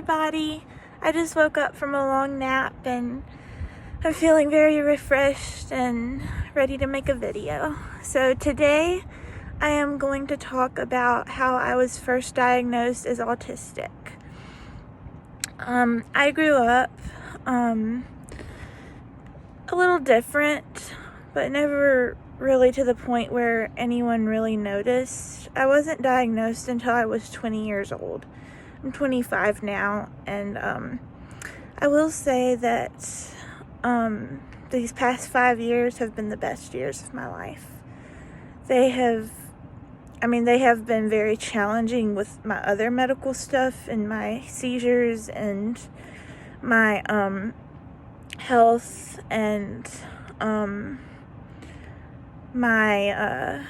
everybody. I just woke up from a long nap and I'm feeling very refreshed and ready to make a video. So today I am going to talk about how I was first diagnosed as autistic. I grew up a little different, but never really to the point where anyone really noticed. I wasn't diagnosed until I was 20 years old. I'm 25 now, and I will say that these past 5 years have been the best years of my life. They have been very challenging with my other medical stuff and my seizures and my health and my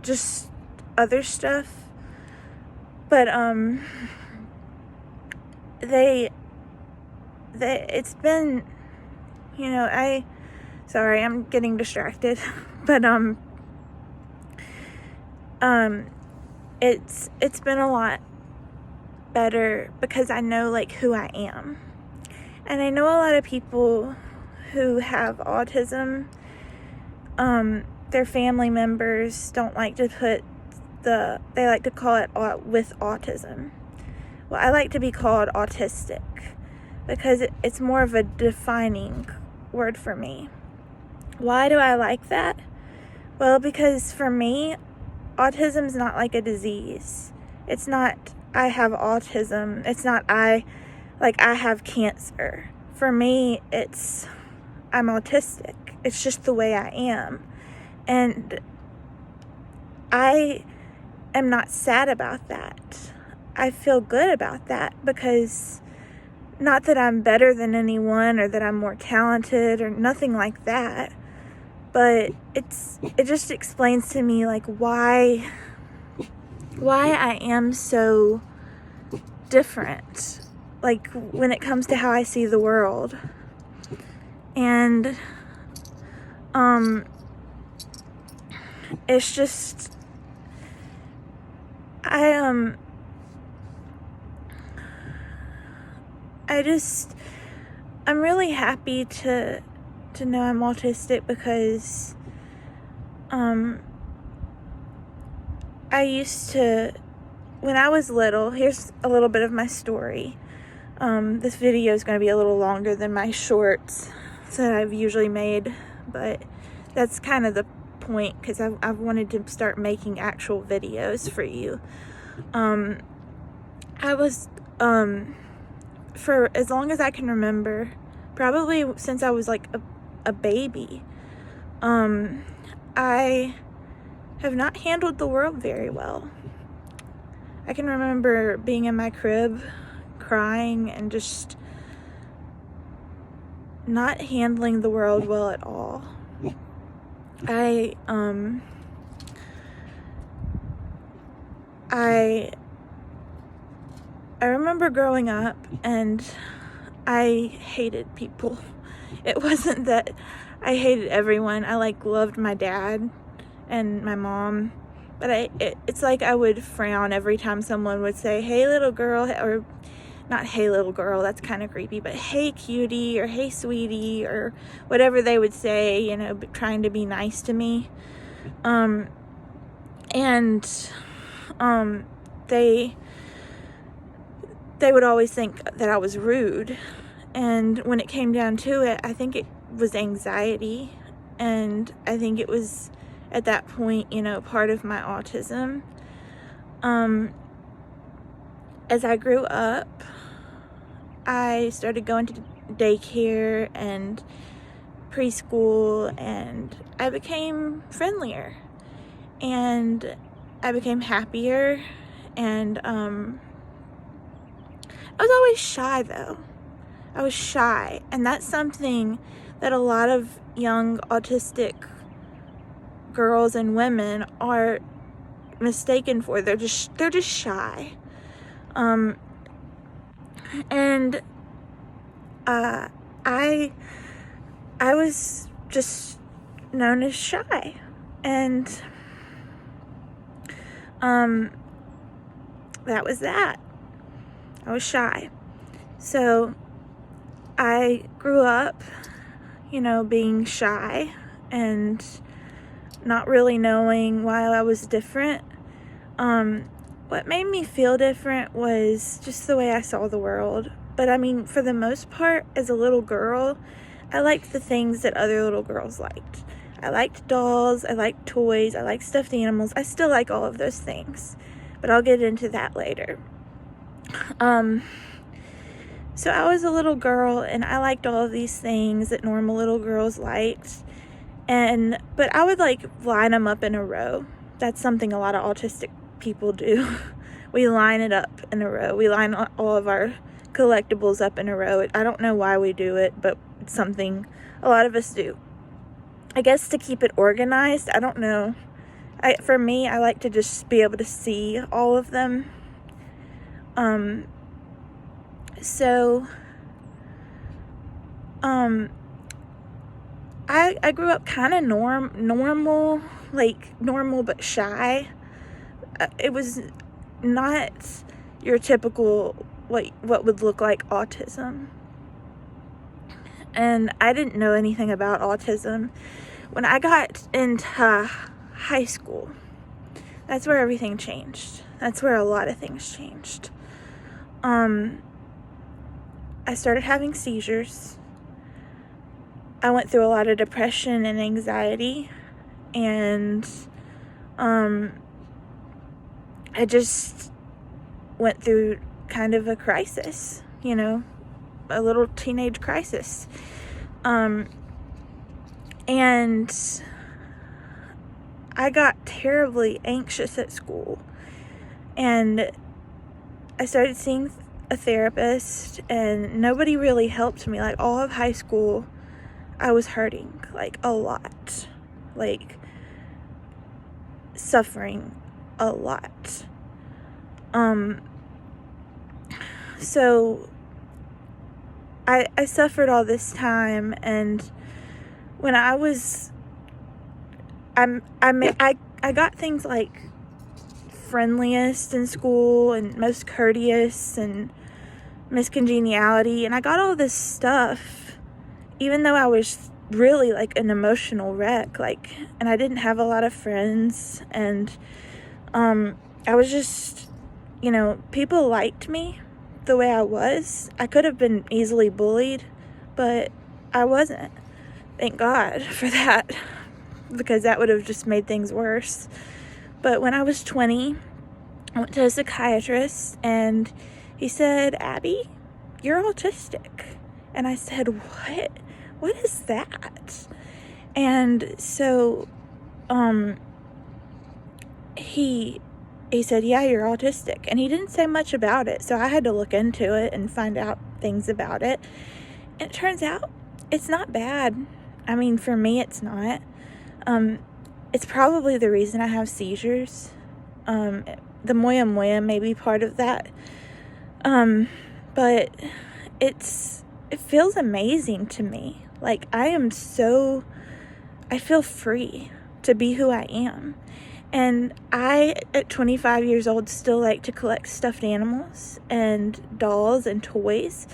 just other stuff, but it's been, sorry, I'm getting distracted, but it's been a lot better because I know who I am. And I know a lot of people who have autism, their family members don't like to they like to call it with autism. Well, I like to be called autistic because it's more of a defining word for me. Why do I like that? Well, because for me, autism's not like a disease. It's not I have autism. It's not I have cancer. For me, I'm autistic. It's just the way I am. And I am not sad about that. I feel good about that because not that I'm better than anyone or that I'm more talented or nothing like that, but it just explains to me why I am so different, when it comes to how I see the world. And it's just I'm really happy to know I'm autistic because I used to, when I was little, here's a little bit of my story. This video is going to be a little longer than my shorts that I've usually made, but that's kind of the point because I've wanted to start making actual videos for you. I was, for as long as I can remember, probably since I was a baby, I have not handled the world very well. I can remember being in my crib crying and just not handling the world well at all. I remember growing up and I hated people. It wasn't that I hated everyone. I loved my dad and my mom, but it's I would frown every time someone would say, "Hey little girl," or not "Hey little girl," that's kind of creepy, but "Hey cutie," or "Hey sweetie," or whatever they would say, trying to be nice to me. They would always think that I was rude. And when it came down to it, I think it was anxiety. And I think it was, at that point, part of my autism. As I grew up, I started going to daycare and preschool, and I became friendlier. And I became happier, and I was always shy, though. I was shy, and that's something that a lot of young autistic girls and women are mistaken for. They're just shy. And I was just known as shy, and that was that. I was shy. So I grew up, being shy and not really knowing why I was different. What made me feel different was just the way I saw the world. But I mean, for the most part, as a little girl, I liked the things that other little girls liked. I liked dolls, I liked toys, I liked stuffed animals. I still like all of those things, but I'll get into that later. So I was a little girl and I liked all of these things that normal little girls liked. But I would line them up in a row. That's something a lot of autistic people do. We line it up in a row. We line all of our collectibles up in a row. I don't know why we do it, but it's something a lot of us do. I guess to keep it organized. I don't know. For me, I like to just be able to see all of them. I grew up kind of normal but shy. It was not your typical what would look like autism. And I didn't know anything about autism. When I got into high school, that's where everything changed. That's where a lot of things changed. I started having seizures. I went through a lot of depression and anxiety, and I just went through kind of a crisis, a little teenage crisis. And I got terribly anxious at school, and I started seeing a therapist, and nobody really helped me. All of high school, I was hurting, a lot, suffering a lot. So I suffered all this time, and when I got things like friendliest in school and most courteous and Miss Congeniality, and I got all this stuff even though I was really an emotional wreck, and I didn't have a lot of friends, and I was just, people liked me the way I was. I could have been easily bullied, but I wasn't. Thank God for that, because that would have just made things worse. But when I was 20, I went to a psychiatrist, and he said, "Abby, you're autistic." And I said, "What? What is that?" And so, he said, "Yeah, you're autistic." And he didn't say much about it, so I had to look into it and find out things about it. And it turns out it's not bad. I mean, for me, it's not. It's probably the reason I have seizures. The moya moya may be part of that. But it feels amazing to me. I feel free to be who I am. And I, at 25 years old, still like to collect stuffed animals and dolls and toys.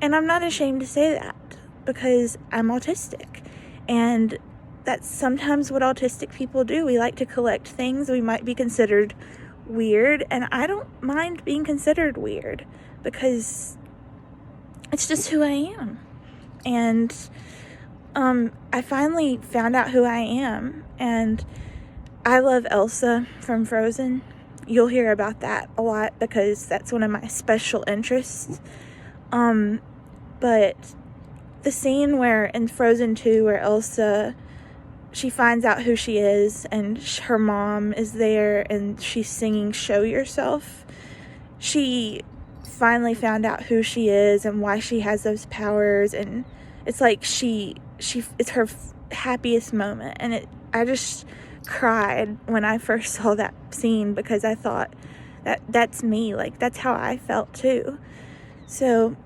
And I'm not ashamed to say that, because I'm autistic. And that's sometimes what autistic people do. We like to collect things. We might be considered weird, and I don't mind being considered weird, because it's just who I am. And I finally found out who I am, and I love Elsa from Frozen. You'll hear about that a lot, because that's one of my special interests. But the scene where in Frozen 2 where Elsa, she finds out who she is, and her mom is there, and she's singing "Show Yourself." She finally found out who she is and why she has those powers, and it's it's her happiest moment. And I just cried when I first saw that scene, because I thought that's me. That's how I felt too. So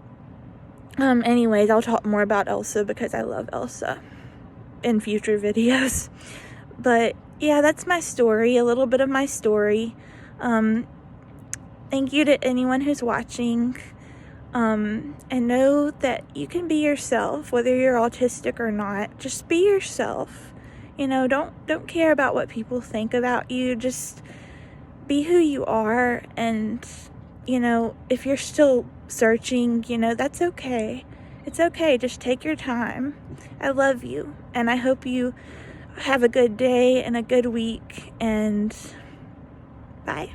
anyways, I'll talk more about Elsa, because I love Elsa, in future videos. But yeah, that's my story, a little bit of my story. thank you to anyone who's watching. And know that you can be yourself, whether you're autistic or not. Just be yourself. You know, don't care about what people think about you. Just be who you are. And, you know, if you're still searching, you know, that's okay. It's okay. Just take your time. I love you. And I hope you have a good day and a good week. And bye.